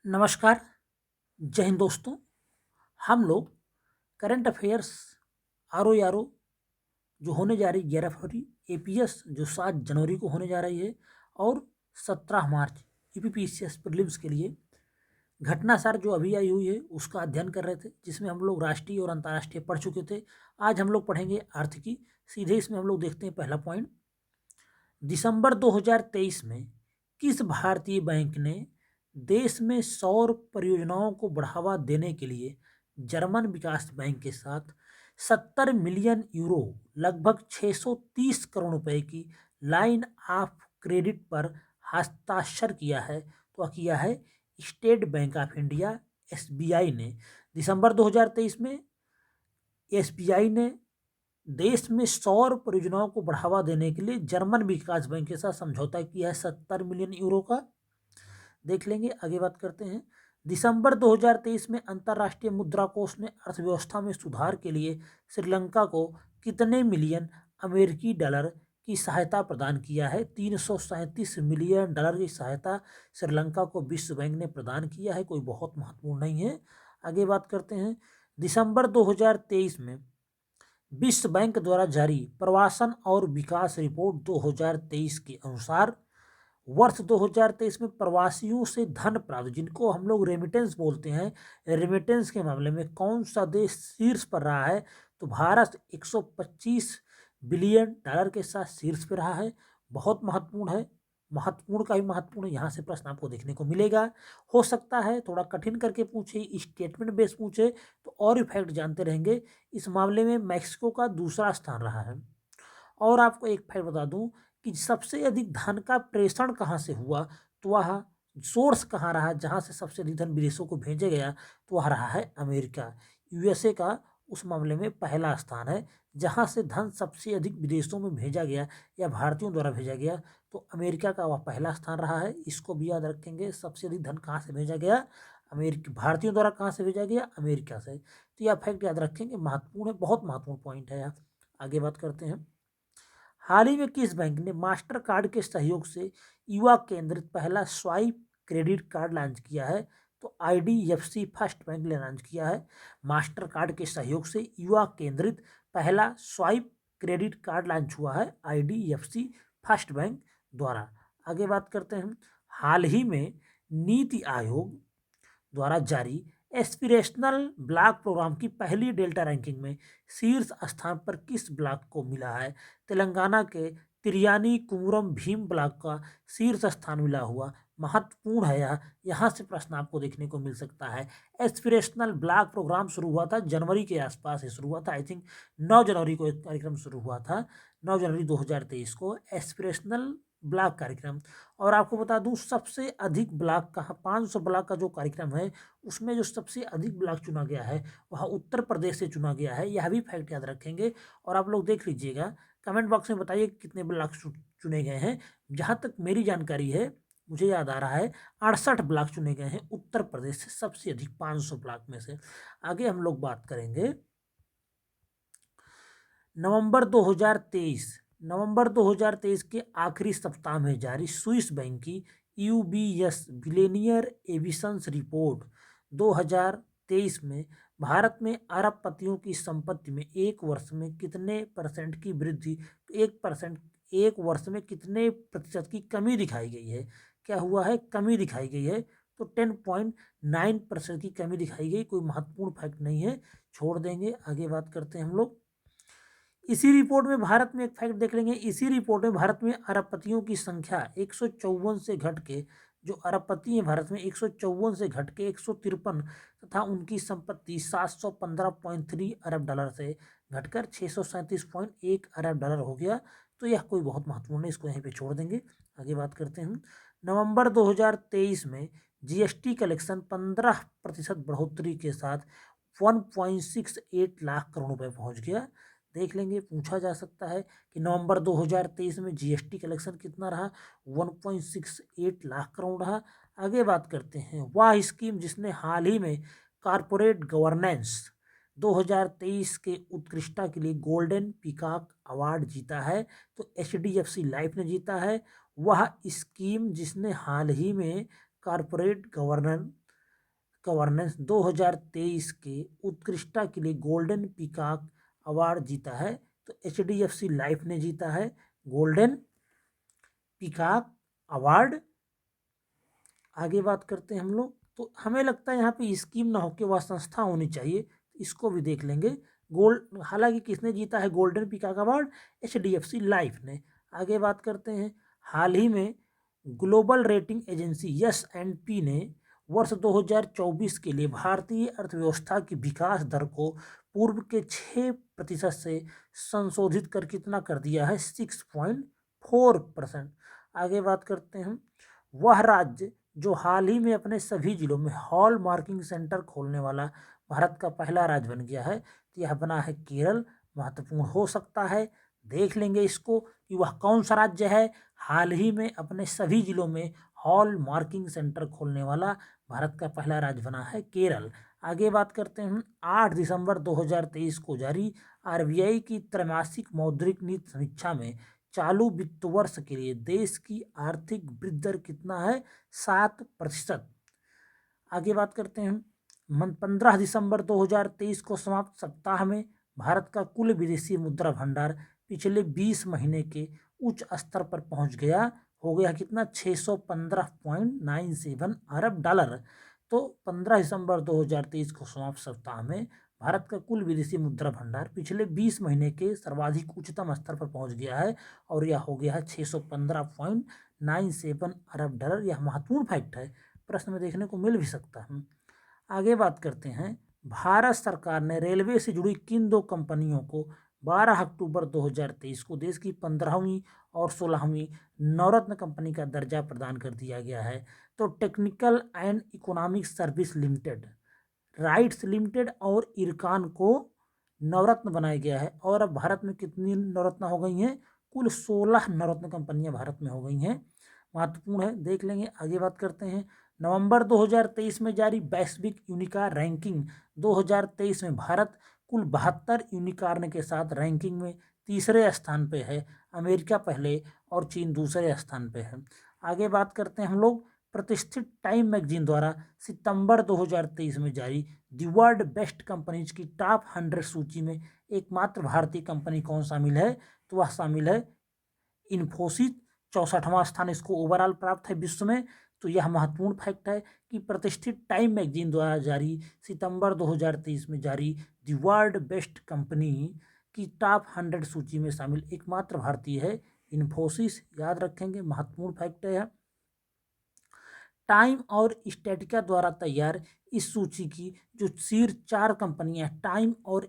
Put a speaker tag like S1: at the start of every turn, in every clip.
S1: नमस्कार। जय हिंद दोस्तों। हम लोग करंट अफेयर्स आर ओ जो होने जा रही 11 फरवरी, एपीएस जो 7 जनवरी को होने जा रही है, और 17 मार्च यूपीपीसीएस प्रीलिम्स के लिए घटनासार जो अभी आई हुई है उसका अध्ययन कर रहे थे, जिसमें हम लोग राष्ट्रीय और अंतर्राष्ट्रीय पढ़ चुके थे। आज हम लोग पढ़ेंगे आर्थिकी। सीधे इसमें हम लोग देखते हैं पहला पॉइंट। दिसंबर 2023 में किस भारतीय बैंक ने देश में सौर परियोजनाओं को बढ़ावा देने के लिए जर्मन विकास बैंक के साथ 70 मिलियन यूरो, लगभग 630 करोड़ रुपए की लाइन ऑफ क्रेडिट पर हस्ताक्षर किया है? तो किया है state bank of India, SBI ने। दिसंबर 2023 में एसबीआई ने देश में सौर परियोजनाओं को बढ़ावा देने के लिए जर्मन विकास बैंक के साथ समझौता किया है 70 मिलियन यूरो का। देख लेंगे, आगे बात करते हैं। दिसंबर 2023 में अंतर्राष्ट्रीय मुद्रा कोष ने अर्थव्यवस्था में सुधार के लिए श्रीलंका को कितने मिलियन अमेरिकी डॉलर की सहायता प्रदान किया है? 337 मिलियन डॉलर की सहायता श्रीलंका को विश्व बैंक ने प्रदान किया है। कोई बहुत महत्वपूर्ण नहीं है। आगे बात करते हैं। दिसंबर 2023 में विश्व बैंक द्वारा जारी प्रवासन और विकास रिपोर्ट 2023 के अनुसार वर्ष 2023 में प्रवासियों से धन प्राप्त, जिनको हम लोग रेमिटेंस बोलते हैं, रेमिटेंस के मामले में कौन सा देश शीर्ष पर रहा है? तो भारत 125 बिलियन डॉलर के साथ शीर्ष पर रहा है। बहुत महत्वपूर्ण है, महत्वपूर्ण का भी महत्वपूर्ण है। यहाँ से प्रश्न आपको देखने को मिलेगा। हो सकता है थोड़ा कठिन करके पूछे, स्टेटमेंट बेस पूछे, तो और भी फैक्ट जानते रहेंगे। इस मामले में मैक्सिको का दूसरा स्थान रहा है। और आपको एक फैक्ट बता दूं कि सबसे अधिक धन का प्रेषण कहाँ से हुआ, तो वह सोर्स कहाँ रहा, जहाँ से सबसे अधिक धन विदेशों को भेजा गया, तो वह रहा है अमेरिका। यूएसए का उस मामले में पहला स्थान है, जहाँ से धन सबसे अधिक विदेशों में भेजा गया या भारतीयों द्वारा भेजा गया, तो अमेरिका का वह पहला स्थान रहा है। इसको भी याद रखेंगे, सबसे अधिक धन कहाँ से भेजा गया? अमेरिका, भारतीयों द्वारा कहाँ से भेजा गया? अमेरिका से। तो यह फैक्ट याद रखेंगे, महत्वपूर्ण है, बहुत महत्वपूर्ण पॉइंट है यह। आगे बात करते हैं। हाल ही में किस बैंक ने मास्टर कार्ड के सहयोग से युवा केंद्रित पहला स्वाइप क्रेडिट कार्ड लॉन्च किया है? तो आईडीएफसी फर्स्ट बैंक ने लॉन्च किया है। मास्टर कार्ड के सहयोग से युवा केंद्रित पहला स्वाइप क्रेडिट कार्ड लॉन्च हुआ है आईडीएफसी फर्स्ट बैंक द्वारा। आगे बात करते हैं। हाल ही में नीति आयोग द्वारा जारी एस्पिरेशनल ब्लॉक प्रोग्राम की पहली डेल्टा रैंकिंग में शीर्ष स्थान पर किस ब्लॉक को मिला है? तेलंगाना के तिरयानी कुमुरम भीम ब्लॉक का शीर्ष स्थान मिला हुआ। महत्वपूर्ण है यह, यहाँ से प्रश्न आपको देखने को मिल सकता है। एस्पिरेशनल ब्लॉक प्रोग्राम शुरू हुआ था जनवरी के आसपास ही शुरू हुआ था, आई थिंक 9 जनवरी को एक कार्यक्रम शुरू हुआ था, 9 जनवरी 2023 को एस्पिरेशनल ब्लॉक कार्यक्रम। और आपको बता दूं सबसे अधिक ब्लॉक का 500 ब्लॉक का जो कार्यक्रम है, उसमें जो सबसे अधिक ब्लॉक चुना गया है वह उत्तर प्रदेश से चुना गया है। यह भी फैक्ट याद रखेंगे और आप लोग देख लीजिएगा। कमेंट बॉक्स में बताइए कितने ब्लॉक चुने गए हैं। जहाँ तक मेरी जानकारी है, मुझे याद आ रहा है 68 ब्लॉक चुने गए हैं उत्तर प्रदेश से, सबसे अधिक 500 ब्लॉक में से। आगे हम लोग बात करेंगे नवंबर 2023 के आखिरी सप्ताह में जारी स्विस बैंक की यूबीएस बिलियनियर एविशंस रिपोर्ट 2023 में भारत में अरबपतियों की संपत्ति में एक वर्ष में कितने परसेंट की वृद्धि, 1%, एक वर्ष में कितने प्रतिशत की कमी दिखाई गई है? क्या हुआ है? कमी दिखाई गई है। तो 10.9% की कमी दिखाई गई। कोई महत्वपूर्ण फैक्ट नहीं है, छोड़ देंगे। आगे बात करते हैं हम लोग। इसी रिपोर्ट में भारत में एक फैक्ट देख लेंगे। इसी रिपोर्ट में भारत में अरबपतियों की संख्या 154 से घट के, जो अरबपति हैं भारत में 154 से घट के 153 तथा उनकी संपत्ति 715.3 अरब डॉलर से घटकर 637.1 अरब डॉलर हो गया। तो यह कोई बहुत महत्वपूर्ण है, इसको यहीं पे छोड़ देंगे। आगे बात करते हैं। नवंबर 2023 में जीएसटी कलेक्शन 15% बढ़ोतरी के साथ 1.68 लाख करोड़ रुपए पहुंच गया। देख लेंगे, पूछा जा सकता है कि नवंबर 2023 में जीएसटी कलेक्शन कितना रहा? 1.68 लाख करोड़ रहा। आगे बात करते हैं। वह स्कीम जिसने हाल ही में कॉरपोरेट गवर्नेंस 2023 के उत्कृष्टता के लिए गोल्डन पीकॉक अवार्ड जीता है, तो एचडीएफसी लाइफ ने जीता है। वह स्कीम जिसने हाल ही में कॉरपोरेट गवर्नेंस गवर्नेंस 2023 के उत्कृष्टता के लिए गोल्डन पीकॉक अवार्ड जीता है। तो HDFC लाइफ ने जीता है गोल्डन पीकॉक अवार्ड। आगे बात करते हैं हम लोग। तो हमें लगता है यहाँ पे स्कीम ना होकर वह संस्था होनी चाहिए, इसको भी देख लेंगे। गोल्ड, हालांकि किसने जीता है golden peacock award? HDFC life ने। आगे बात करते हैं। हाल ही में ग्लोबल रेटिंग एजेंसी S&P ने वर्ष 2024 के लिए भारतीय अर्थव्यवस्था की विकास दर को पूर्व के 6% से संशोधित कर कितना कर दिया है? 6.4%। आगे बात करते हैं। वह राज्य जो हाल ही में अपने सभी जिलों में हॉल मार्किंग सेंटर खोलने वाला भारत का पहला राज्य बन गया है, तो यह बना है केरल। महत्वपूर्ण हो सकता है, देख लेंगे इसको कि वह कौन सा राज्य है हाल ही में अपने सभी जिलों में हॉल मार्किंग सेंटर खोलने वाला भारत का पहला राज्य बना है केरल। आगे बात करते हैं। 8 दिसंबर 2023 को जारी RBI की त्रैमासिक मौद्रिक नीति समीक्षा में चालू वित्त वर्ष के लिए देश की आर्थिक वृद्धि दर कितना है? 7%। आगे बात करते हैं। 15 दिसंबर 2023 को समाप्त सप्ताह में भारत का कुल विदेशी मुद्रा भंडार पिछले 20 महीने के उच्च स्तर पर पहुंच गया। हो गया कितना? 615.97 अरब डॉलर। तो 15 दिसंबर 2023 को समाप्त सप्ताह में भारत का कुल विदेशी मुद्रा भंडार पिछले 20 महीने के सर्वाधिक उच्चतम स्तर पर पहुंच गया है और यह हो गया है 615.97 अरब डॉलर। यह महत्वपूर्ण फैक्ट है, प्रश्न में देखने को मिल भी सकता है। आगे बात करते हैं। भारत सरकार ने रेलवे से जुड़ी किन 2 कंपनियों को 12 अक्टूबर 2023 को देश की 15वीं और 16वीं नवरत्न कंपनी का दर्जा प्रदान कर दिया गया है? तो technical and economic service limited, rights limited और इरकान को नवरत्न बनाया गया है। और अब भारत में कितनी नवरत्न हो गई हैं? कुल 16 नवरत्न कंपनियां भारत में हो गई हैं। महत्वपूर्ण है, देख लेंगे। आगे बात करते हैं। नवंबर 2023 में जारी वैश्विक यूनिकॉर्न रैंकिंग 2023 में भारत कुल 72 यूनिकॉर्न के साथ रैंकिंग में तीसरे स्थान पे है। अमेरिका पहले और चीन दूसरे स्थान पे है। आगे बात करते हैं हम लोग। प्रतिष्ठित टाइम मैगजीन द्वारा सितंबर 2023 में जारी दी वर्ल्ड बेस्ट कंपनीज की टॉप 100 सूची में एकमात्र भारतीय कंपनी कौन शामिल है? तो वह शामिल है इन्फोसिस। 64वां स्थान इसको ओवरऑल प्राप्त है विश्व में। तो यह महत्वपूर्ण फैक्ट है कि प्रतिष्ठित टाइम मैगजीन द्वारा जारी सितंबर 2023 में जारी दी वर्ल्ड बेस्ट कंपनी की टॉप 100 सूची में शामिल एकमात्र भारतीय है इन्फोसिस। याद रखेंगे, महत्वपूर्ण फैक्ट है। टाइम और स्टैटिका द्वारा तैयार इस सूची की जो शीर्ष 4 कंपनियां, टाइम और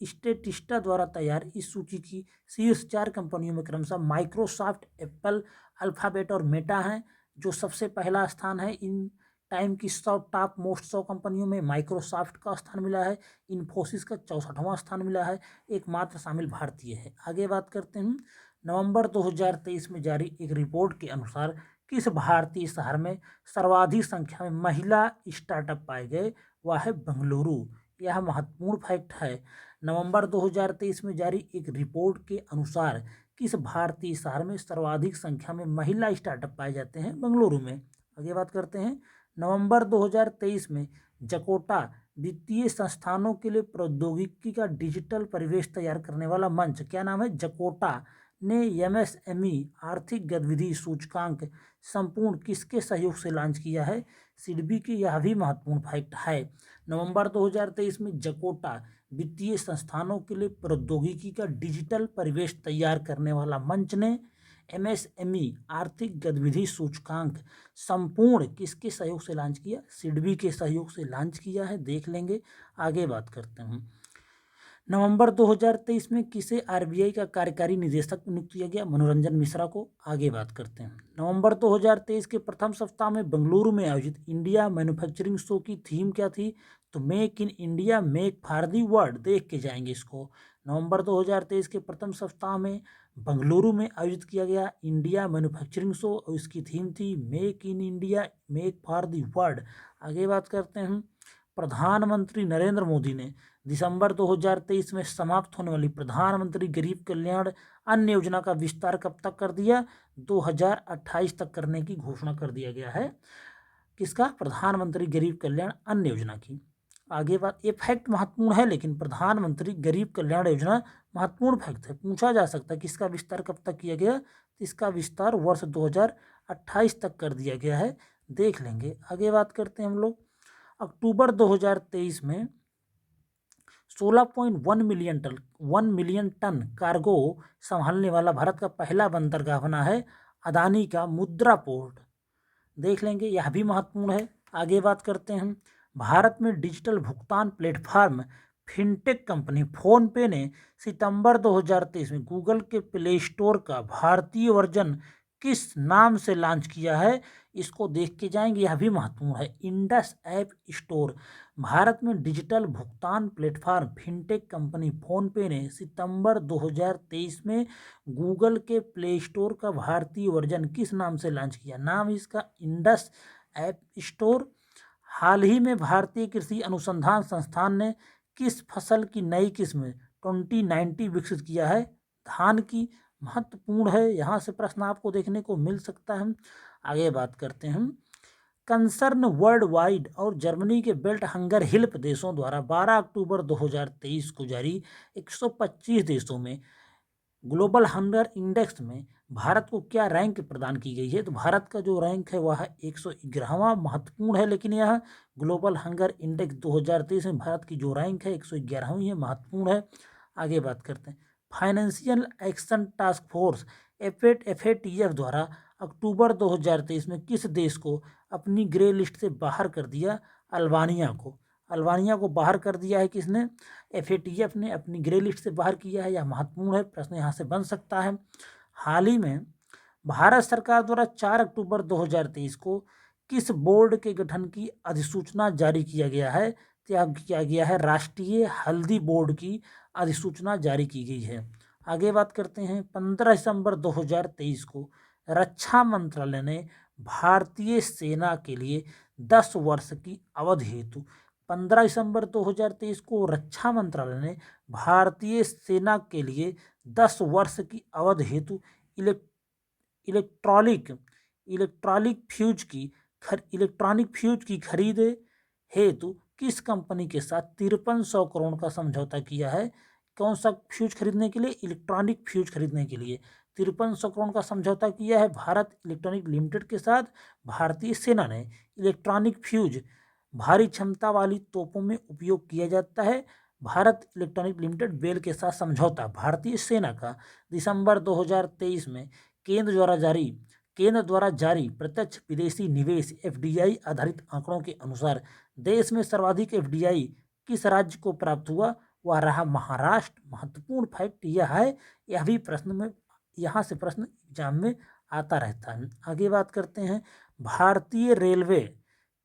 S1: स्टेटिस्टा द्वारा तैयार इस सूची की शीर्ष 4 कंपनियों में क्रमशः माइक्रोसॉफ्ट, एप्पल, अल्फाबेट और मेटा हैं। जो सबसे पहला स्थान है इन टाइम की टॉप मोस्ट 100 कंपनियों में माइक्रोसॉफ्ट का स्थान मिला है। इन्फोसिस का 64वां स्थान मिला है। एकमात्र शामिल भारतीय है। आगे बात करते हैं। नवंबर 2023 में जारी एक रिपोर्ट के अनुसार किस भारतीय शहर में सर्वाधिक संख्या में महिला स्टार्टअप पाए गए? वह है बेंगलुरु। यह महत्वपूर्ण फैक्ट है। नवंबर 2023 में जारी एक रिपोर्ट के अनुसार किस भारतीय शहर में सर्वाधिक संख्या में महिला स्टार्टअप पाए जाते हैं? बेंगलुरु में। आगे बात करते हैं। नवंबर 2023 में जकोटा वित्तीय संस्थानों के लिए प्रौद्योगिकी का डिजिटल परिवेश तैयार करने वाला मंच, क्या नाम है? जकोटा ने MSME आर्थिक गतिविधि सूचकांक संपूर्ण किसके सहयोग से लॉन्च किया है? सिडबी की। यह भी महत्वपूर्ण फैक्ट है। नवंबर 2023 में जकोटा वित्तीय संस्थानों के लिए प्रौद्योगिकी का डिजिटल परिवेश तैयार करने वाला मंच ने MSME आर्थिक गतिविधि सूचकांक संपूर्ण किसके सहयोग से लॉन्च किया? सिडबी के सहयोग से लॉन्च किया है, देख लेंगे। आगे बात करते हैं। नवंबर 2023 में किसे RBI का कार्यकारी निदेशक नियुक्त किया गया? मनोरंजन मिश्रा को। आगे बात करते हैं। नवंबर 2023 के प्रथम सप्ताह में बेंगलुरु में आयोजित इंडिया मैन्युफैक्चरिंग शो की थीम क्या थी? तो make in India, make for the world. देख के जाएंगे इसको। नवंबर 2023 के प्रथम सप्ताह में बेंगलुरु में आयोजित किया गया इंडिया मैन्युफैक्चरिंग शो और इसकी थीम थी make in India, make for the world. आगे बात करते हैं। प्रधानमंत्री नरेंद्र मोदी ने दिसंबर 2023 में समाप्त होने वाली प्रधानमंत्री गरीब कल्याण अन्न योजना का विस्तार कब तक कर दिया? 2028 तक करने की घोषणा कर दिया गया है। किसका? प्रधानमंत्री गरीब कल्याण अन्न योजना की। आगे बात, ये फैक्ट महत्वपूर्ण है, लेकिन प्रधानमंत्री गरीब कल्याण योजना महत्वपूर्ण फैक्ट है, पूछा जा सकता है किसका विस्तार कब तक किया गया? इसका विस्तार वर्ष 2028 तक कर दिया गया है, देख लेंगे। आगे बात करते हैं हम लोग। अक्टूबर 2023 में 16.1 मिलियन टन कार्गो संभालने वाला भारत का पहला बंदरगाह बना है अदानी का मुद्रा पोर्ट, देख लेंगे, यह भी महत्वपूर्ण है। आगे बात करते हैं हम। भारत में डिजिटल भुगतान प्लेटफॉर्म फिनटेक कंपनी फोनपे ने सितंबर 2023 में गूगल के प्ले स्टोर का भारतीय वर्जन किस नाम से लॉन्च किया है? इसको देख के जाएंगे, यह भी महत्वपूर्ण है। Indus app store. भारत में डिजिटल भुगतान प्लेटफॉर्म फिनटेक कंपनी फोनपे ने सितंबर 2023 में गूगल के प्ले स्टोर का भारतीय वर्जन किस नाम से लॉन्च किया? नाम इसका इंडस ऐप स्टोर। हाल ही में भारतीय कृषि अनुसंधान संस्थान ने किस फसल की नई किस्म 2090 विकसित किया है? धान की। महत्वपूर्ण है, यहाँ से प्रश्न आपको देखने को मिल सकता है। आगे बात करते हैं। कंसर्न वर्ल्ड वाइड और जर्मनी के बेल्ट हंगर हिल प्रदेशों द्वारा 12 अक्टूबर 2023 को जारी 125 देशों में ग्लोबल हंगर इंडेक्स में भारत को क्या रैंक प्रदान की गई है? तो भारत का जो रैंक है वह 111वां महत्वपूर्ण है, लेकिन यह ग्लोबल हंगर इंडेक्स 2023 में भारत की जो रैंक है 111वीं है, महत्वपूर्ण है। आगे बात करते हैं। Financial action task force FATF द्वारा अक्टूबर 2023 में किस देश को अपनी ग्रे लिस्ट से बाहर कर दिया? अल्बानिया को बाहर कर दिया है किसने? FATF ने अपनी ग्रे लिस्ट से बाहर किया है, यह महत्वपूर्ण है, प्रश्न यहाँ से बन सकता है। हाल ही में भारत सरकार द्वारा 4 अक्टूबर 2023 को किस बोर्ड के गठन की अधिसूचना जारी किया गया है? त्याग किया गया है राष्ट्रीय हल्दी बोर्ड की अधिसूचना जारी की गई है। आगे बात करते हैं। 15 दिसंबर 2023 को रक्षा मंत्रालय ने भारतीय सेना के लिए 10 वर्ष की अवधि हेतु 15 दिसंबर 2023 को रक्षा मंत्रालय ने भारतीय सेना के लिए 10 वर्ष की अवधि हेतु इलेक्ट्रॉनिक फ्यूज की खरीद हेतु किस कंपनी के साथ 5300 करोड़ का समझौता किया है? कौन सा फ्यूज खरीदने के लिए? इलेक्ट्रॉनिक फ्यूज खरीदने के लिए 5300 करोड़ का समझौता किया है भारत इलेक्ट्रॉनिक लिमिटेड के साथ। भारतीय सेना ने इलेक्ट्रॉनिक फ्यूज भारी क्षमता वाली तोपों में उपयोग किया जाता है। भारत इलेक्ट्रॉनिक लिमिटेड बेल के साथ समझौता भारतीय सेना का दिसंबर 2023 में केंद्र द्वारा जारी प्रत्यक्ष विदेशी निवेश FDI आधारित आंकड़ों के अनुसार देश में सर्वाधिक FDI किस राज्य को प्राप्त हुआ? वह रहा महाराष्ट्र। महत्वपूर्ण फैक्ट यह है, यह भी प्रश्न में यहाँ से प्रश्न एग्जाम में आता रहता है। आगे बात करते हैं। भारतीय रेलवे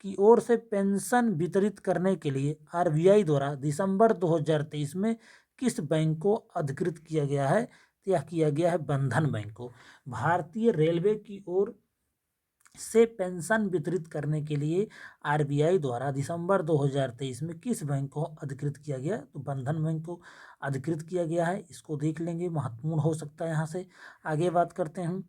S1: की ओर से पेंशन वितरित करने के लिए RBI द्वारा दिसंबर 2023 में किस बैंक को अधिकृत किया गया है? यह किया गया है बंधन बैंक को। भारतीय रेलवे की ओर से पेंशन वितरित करने के लिए RBI द्वारा दिसंबर 2023 में किस बैंक को अधिकृत किया गया? तो बंधन बैंक को अधिकृत किया गया है, इसको देख लेंगे, महत्वपूर्ण हो सकता है यहाँ से। आगे बात करते हैं।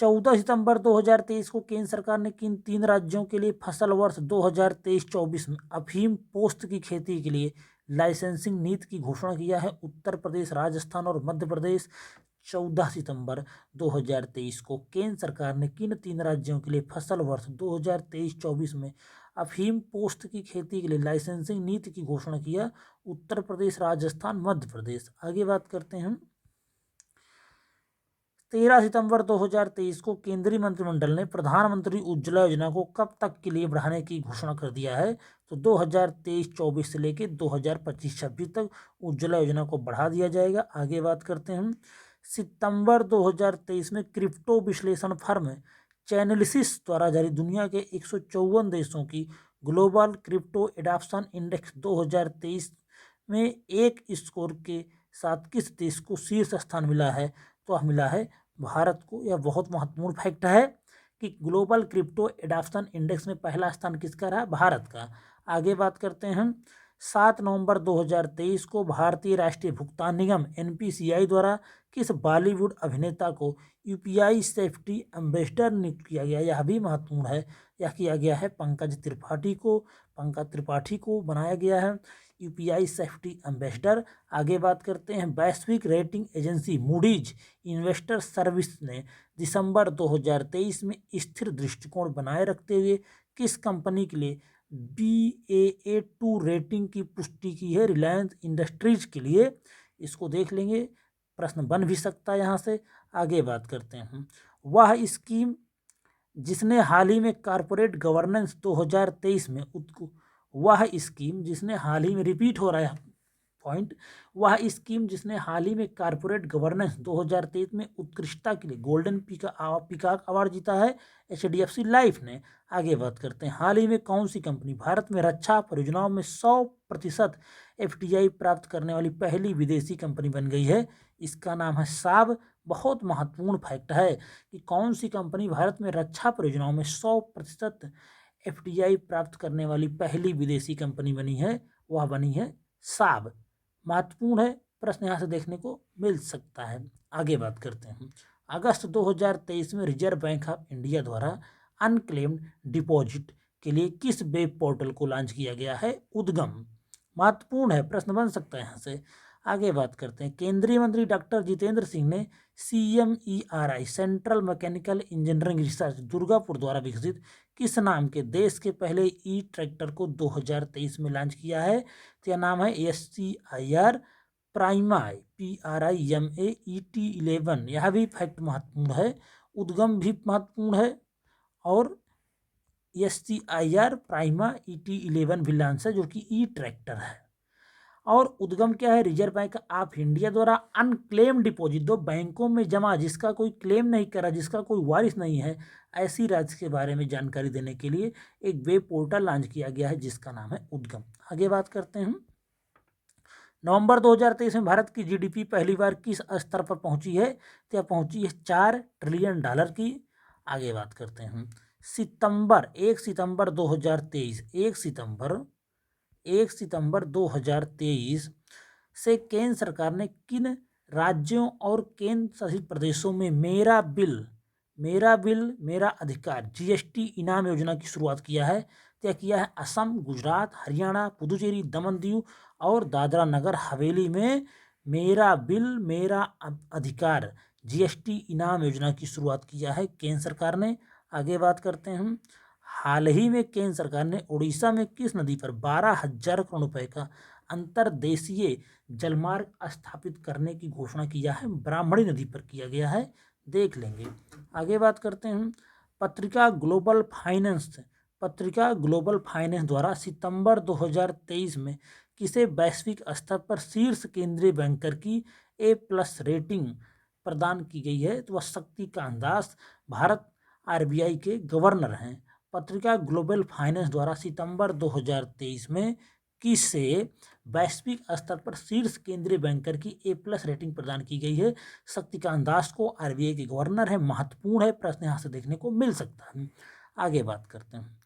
S1: 14 सितंबर 2023 को केंद्र सरकार ने किन 3 राज्यों के लिए फसल वर्ष 2023-24 में अफीम पोस्त की खेती के लिए लाइसेंसिंग नीति की घोषणा किया है? उत्तर प्रदेश, राजस्थान और मध्य प्रदेश। 14 सितंबर 2023 को केंद्र सरकार ने किन 3 राज्यों के लिए फसल वर्ष 2023-24 में अफीम पोस्त की खेती के लिए लाइसेंसिंग नीति की घोषणा किया? उत्तर प्रदेश, राजस्थान, मध्य प्रदेश। आगे बात करते हैं। 13 सितंबर 2023 को केंद्रीय मंत्रिमंडल ने प्रधानमंत्री उज्ज्वला योजना को कब तक के लिए बढ़ाने की घोषणा कर दिया है? तो 2023-24 से लेकर 2025-26 तक उज्ज्वला योजना को बढ़ा दिया जाएगा। आगे बात करते हैं। सितंबर 2023 में क्रिप्टो विश्लेषण फर्म चैनलिसिस द्वारा जारी दुनिया के 154 देशों की ग्लोबल क्रिप्टो एडॉप्शन इंडेक्स 2023 में एक स्कोर के साथ किस देश को शीर्ष स्थान मिला है? तो मिला है भारत को। यह बहुत महत्वपूर्ण फैक्ट है कि ग्लोबल क्रिप्टो एडॉप्शन इंडेक्स में पहला स्थान किसका रहा? भारत का। आगे बात करते हैं। 7 नवंबर 2023 को भारतीय राष्ट्रीय भुगतान निगम NPCI द्वारा किस बॉलीवुड अभिनेता को यूपीआई सेफ्टी एम्बेसडर नियुक्त किया गया? यह भी महत्वपूर्ण है। यह किया गया है पंकज त्रिपाठी को बनाया गया है यूपीआई सेफ्टी एम्बेसडर। आगे बात करते हैं, वैश्विक rating agency Moody's investor service ने दिसंबर 2023 में स्थिर दृष्टिकोण बनाए रखते हुए किस कंपनी के लिए Baa2 रेटिंग की पुष्टि की है? रिलायंस इंडस्ट्रीज के लिए। इसको देख लेंगे, प्रश्न बन भी सकता है यहाँ से। आगे बात करते हैं, वह स्कीम जिसने हाल ही में कॉरपोरेट गवर्नेंस 2023 में वह स्कीम जिसने हाल ही में रिपीट हो रहा है पॉइंट, वह स्कीम जिसने हाल ही में कॉरपोरेट गवर्नेंस 2023 में उत्कृष्टता के लिए गोल्डन पीकॉक अवार्ड जीता है HDFC लाइफ ने। आगे बात करते हैं, हाल ही में कौन सी कंपनी भारत में रक्षा परियोजनाओं में 100% FDI प्राप्त करने वाली पहली विदेशी कंपनी बन गई है? इसका नाम है साब। बहुत महत्वपूर्ण फैक्ट है कि कौन सी कंपनी भारत में रक्षा परियोजनाओं में 100% FDI प्राप्त करने वाली पहली विदेशी कंपनी बनी है? वह बनी है साब। महत्वपूर्ण है, प्रश्न यहाँ से देखने को मिल सकता है। आगे बात करते हैं, अगस्त 2023 में रिजर्व बैंक ऑफ इंडिया द्वारा अनक्लेम्ड डिपॉजिट के लिए किस वेब पोर्टल को लॉन्च किया गया है? उद्गम। महत्वपूर्ण है, प्रश्न बन सकता है यहाँ से। आगे बात करते हैं, केंद्रीय मंत्री डॉक्टर जितेंद्र सिंह ने CMERI central mechanical engineering research Durgapur द्वारा विकसित किस नाम के देश के पहले ट्रैक्टर को 2023 में लॉन्च किया है? तो यह नाम है SCIR प्राइमा PRIMAET11। यह भी फैक्ट महत्वपूर्ण है। उद्गम भी महत्वपूर्ण है और SCIR प्राइमा ET11 भी लॉन्च है, जो कि ट्रैक्टर है। और उद्गम क्या है? रिजर्व बैंक ऑफ इंडिया द्वारा अनक्लेम डिपॉजिट, दो बैंकों में जमा जिसका कोई क्लेम नहीं करा, जिसका कोई वारिस नहीं है, ऐसी राशि के बारे में जानकारी देने के लिए एक वेब पोर्टल लॉन्च किया गया है जिसका नाम है उद्गम। आगे बात करते हैं, नवंबर 2023 में भारत की GDP पहली बार किस स्तर पर पहुंची है? तो यह पहुंची है $4 ट्रिलियन की। आगे बात करते हैं, 1 सितंबर 2023 1 सितंबर 2023 से केंद्र सरकार ने किन राज्यों और केंद्र शासित प्रदेशों में मेरा बिल मेरा अधिकार GST इनाम योजना की शुरुआत किया है? तय किया है असम, गुजरात, हरियाणा, पुदुचेरी, दमन दीव और दादरा नगर हवेली में मेरा बिल मेरा अधिकार GST इनाम योजना की शुरुआत किया है केंद्र सरकार ने। आगे बात करते हैं, हाल ही में केंद्र सरकार ने उड़ीसा में किस नदी पर 12,000 करोड़ रुपए का अंतर्देशीय जलमार्ग स्थापित करने की घोषणा किया है? ब्राह्मणी नदी पर किया गया है, देख लेंगे। आगे बात करते हैं, पत्रिका ग्लोबल फाइनेंस द्वारा सितंबर 2023 में किसे वैश्विक स्तर पर शीर्ष केंद्रीय बैंकर की A+ रेटिंग प्रदान की गई है? तो वह शक्तिकांत दास भारत RBI के गवर्नर हैं। पत्रिका ग्लोबल फाइनेंस द्वारा सितंबर 2023 में किसे वैश्विक स्तर पर शीर्ष केंद्रीय बैंकर की A+ रेटिंग प्रदान की गई है? शक्तिकांत दास को, RBI के गवर्नर है। महत्वपूर्ण है, प्रश्न यहाँ से देखने को मिल सकता है। आगे बात करते हैं,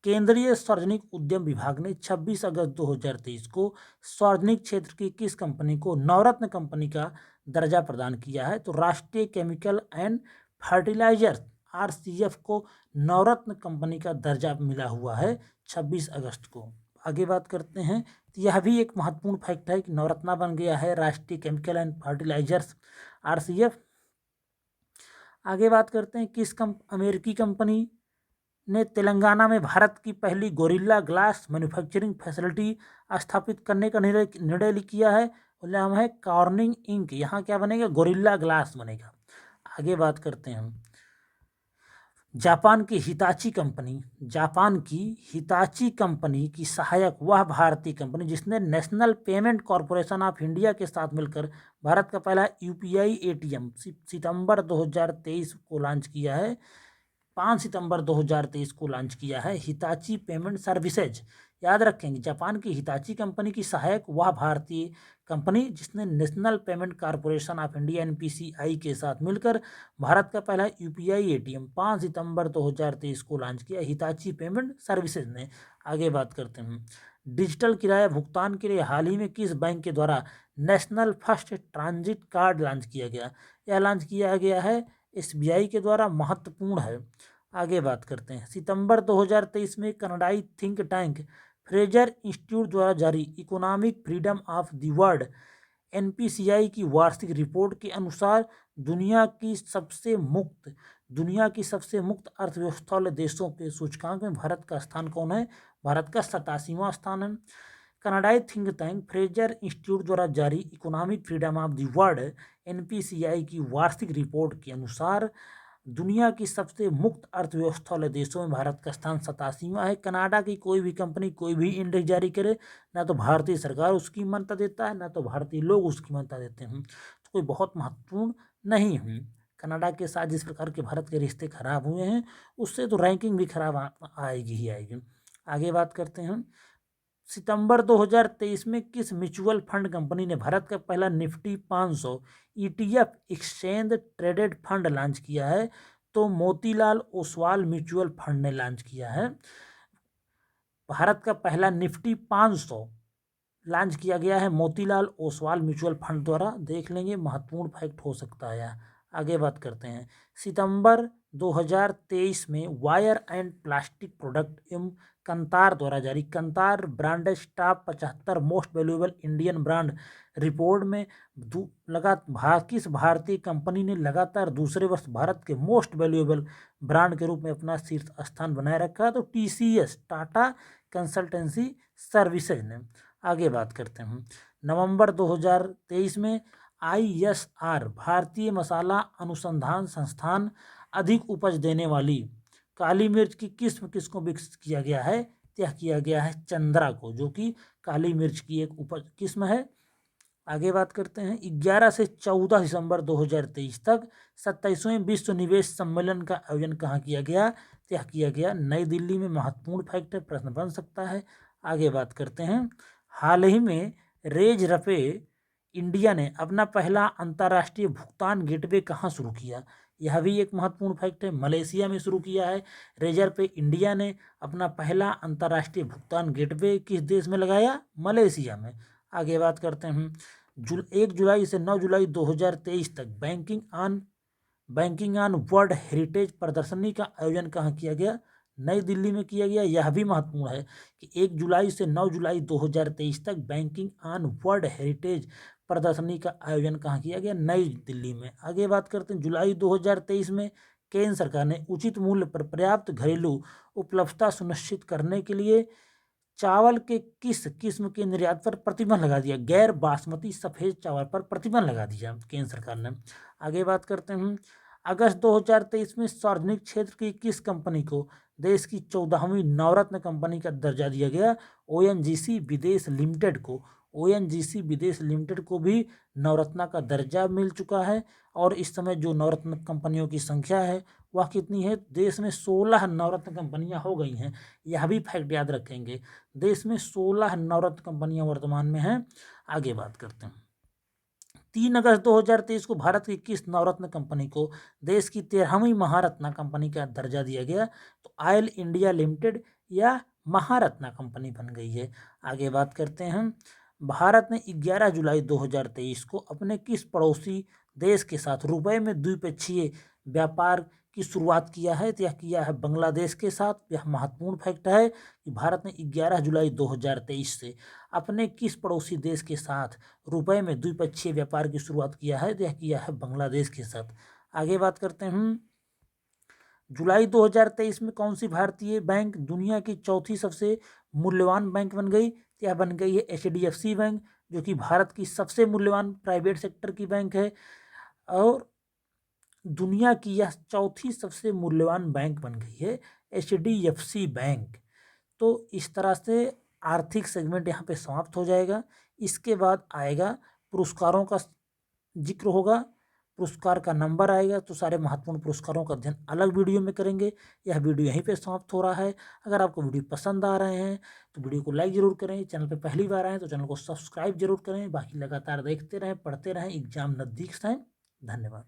S1: केंद्रीय सार्वजनिक उद्यम विभाग ने 26 अगस्त 2023 को सार्वजनिक क्षेत्र की किस कंपनी को नवरत्न कंपनी का दर्जा प्रदान किया है? तो राष्ट्रीय केमिकल एंड फर्टिलाइजर्स RCF को नवरत्न कंपनी का दर्जा मिला हुआ है 26 अगस्त को। आगे बात करते हैं, तो यह भी एक महत्वपूर्ण फैक्ट है कि नवरत्ना बन गया है राष्ट्रीय केमिकल एंड फर्टिलाइजर्स RCF। आगे बात करते हैं, किस अमेरिकी कंपनी ने तेलंगाना में भारत की पहली गोरिल्ला ग्लास मैन्युफैक्चरिंग फैसिलिटी स्थापित करने का निर्णय किया है? नाम है कॉर्निंग इंक। यहाँ क्या बनेगा? गोरिल्ला ग्लास बनेगा। आगे बात करते हैं, जापान की हिताची कंपनी की सहायक वह भारतीय कंपनी जिसने national payment corporation of India के साथ मिलकर भारत का पहला UPI ATM सितंबर 2023 को लॉन्च किया है। 5 सितंबर 2023 को लॉन्च किया है हिताची पेमेंट सर्विसेज। याद रखेंगे, जापान की हिताची कंपनी की सहायक वह भारतीय कंपनी जिसने national payment corporation of India NPCI के साथ मिलकर भारत का पहला UPI ATM 5 सितंबर 2023 को लॉन्च किया हिताची पेमेंट सर्विसेज ने। आगे बात करते हैं, डिजिटल किराया भुगतान के लिए हाल ही में किस बैंक के द्वारा national first transit card launch किया गया? यह लॉन्च किया गया है एसबीआई के द्वारा। महत्वपूर्ण है। आगे बात करते हैं। सितंबर 2023 में कनाडाई थिंक टैंक फ्रेजर इंस्टीट्यूट द्वारा जारी economic freedom of the world NPCI की वार्षिक रिपोर्ट के अनुसार दुनिया की सबसे मुक्त अर्थव्यवस्था वाले देशों के सूचकांक में भारत का स्थान कौन है? भारत का 87वां स्थान है। कनाडाई थिंक टैंक फ्रेजर इंस्टीट्यूट द्वारा जारी economic freedom of the world NPCI की वार्षिक रिपोर्ट के अनुसार दुनिया की सबसे मुक्त अर्थव्यवस्था वाले देशों में भारत का स्थान 87वां है। कनाडा की कोई भी कंपनी कोई भी इंडेक्स जारी करे, ना तो भारतीय सरकार उसकी मान्यता देता है, ना तो भारतीय लोग उसकी मान्यता देते हैं, तो कोई बहुत महत्वपूर्ण नहीं है। कनाडा के साथ जिस प्रकार के भारत के रिश्ते खराब हुए हैं, उससे तो रैंकिंग भी खराब आएगी ही आएगी। आगे बात करते हैं। सितंबर 2023 में किस म्यूचुअल फंड कंपनी ने भारत का पहला Nifty 500 ETF exchange traded fund launch किया है? तो मोतीलाल ओसवाल म्यूचुअल फंड ने लॉन्च किया है। भारत का पहला निफ्टी 500 लॉन्च किया गया है मोतीलाल ओसवाल म्यूचुअल फंड द्वारा। देख लेंगे, महत्वपूर्ण फैक्ट हो सकता है। आगे बात करते हैं। सितंबर 2023 में वायर एंड प्लास्टिक प्रोडक्ट एवं कंतार द्वारा जारी Kantar branded top 75 most valuable Indian brand report में किस भारतीय कंपनी ने लगातार दूसरे वर्ष भारत के मोस्ट वैल्यूएबल ब्रांड के रूप में अपना शीर्ष स्थान बनाए रखा है? तो टीसीएस टाटा कंसल्टेंसी सर्विसेज ने। आगे बात करते हैं। नवंबर 2023 में ISR भारतीय मसाला अनुसंधान संस्थान अधिक उपज देने वाली काली मिर्च की किस्म किसको विकसित किया गया है? यह किया गया है चंद्रा को, जो कि काली मिर्च की एक उपज किस्म है। आगे बात करते हैं। 11 से 14 दिसंबर 2023 तक 27वें विश्व निवेश सम्मेलन का आयोजन कहाँ किया गया? यह किया गया नई दिल्ली में। महत्वपूर्ण फैक्ट है, प्रश्न बन सकता है। आगे बात करते हैं। हाल ही में रेज रपे इंडिया ने अपना पहला अंतर्राष्ट्रीय भुगतान गेटवे कहाँ शुरू किया? यह भी एक महत्वपूर्ण फैक्ट है, मलेशिया में शुरू किया है। रेजर पे इंडिया ने अपना पहला अंतर्राष्ट्रीय भुगतान गेटवे किस देश में लगाया? मलेशिया में। आगे बात करते हैं। 1 जुलाई से 9 जुलाई 2023 तक बैंकिंग ऑन वर्ल्ड हेरिटेज प्रदर्शनी का आयोजन कहाँ किया गया? नई दिल्ली में किया गया। यह भी महत्वपूर्ण है कि 1 जुलाई से 9 जुलाई 2023 तक बैंकिंग ऑन वर्ल्ड हेरिटेज प्रदर्शनी का आयोजन कहाँ किया गया? नई दिल्ली में। आगे बात करते हैं। जुलाई 2023 में केंद्र सरकार ने उचित मूल्य पर पर्याप्त घरेलू उपलब्धता सुनिश्चित करने के लिए चावल के किस किस्म के निर्यात पर प्रतिबंध लगा दिया? गैर बासमती सफेद चावल पर प्रतिबंध लगा दिया केंद्र सरकार ने। आगे बात करते हैं। अगस्त 2023 में सार्वजनिक क्षेत्र की किस कंपनी को देश की 14वीं नवरत्न कंपनी का दर्जा दिया गया? ONGC विदेश लिमिटेड को। ONGC विदेश लिमिटेड को भी नवरत्न का दर्जा मिल चुका है। और इस समय जो नवरत्न कंपनियों की संख्या है वह कितनी है? देश में 16 नवरत्न कंपनियां हो गई हैं। यह भी फैक्ट याद रखेंगे। देश में 16 नवरत्न कंपनियां वर्तमान में हैं। आगे बात करते हैं। 3 अगस्त 2023 को भारत की किस नवरत्न कंपनी को देश की 13वीं महारत्ना कंपनी का दर्जा दिया गया? तो ऑयल इंडिया लिमिटेड या महारत्ना कंपनी बन गई है। आगे बात करते हैं। भारत ने 11 जुलाई 2023 को अपने किस पड़ोसी देश के साथ रुपए में द्विपक्षीय व्यापार की शुरुआत किया है? तो यह किया है बांग्लादेश के साथ। यह महत्वपूर्ण फैक्ट है कि भारत ने 11 जुलाई 2023 से अपने किस पड़ोसी देश के साथ रुपए में द्विपक्षीय व्यापार की शुरुआत किया है? तो यह किया है बांग्लादेश के साथ। आगे बात करते हैं। जुलाई 2023 में कौन सी भारतीय बैंक दुनिया की चौथी सबसे मूल्यवान बैंक बन गई? यह बन गई है HDFC बैंक, जो कि भारत की सबसे मूल्यवान प्राइवेट सेक्टर की बैंक है और दुनिया की यह चौथी सबसे मूल्यवान बैंक बन गई है HDFC बैंक। तो इस तरह से आर्थिक सेगमेंट यहाँ पे समाप्त हो जाएगा। इसके बाद आएगा पुरस्कारों का जिक्र होगा, पुरस्कार का नंबर आएगा। तो सारे महत्वपूर्ण पुरस्कारों का अध्ययन अलग वीडियो में करेंगे। यह वीडियो यहीं पे समाप्त हो रहा है। अगर आपको वीडियो पसंद आ रहे हैं तो वीडियो को लाइक जरूर करें। चैनल पे पहली बार आए तो चैनल को सब्सक्राइब जरूर करें। बाकी लगातार देखते रहें, पढ़ते रहें, एग्जाम नज़दीक से। धन्यवाद।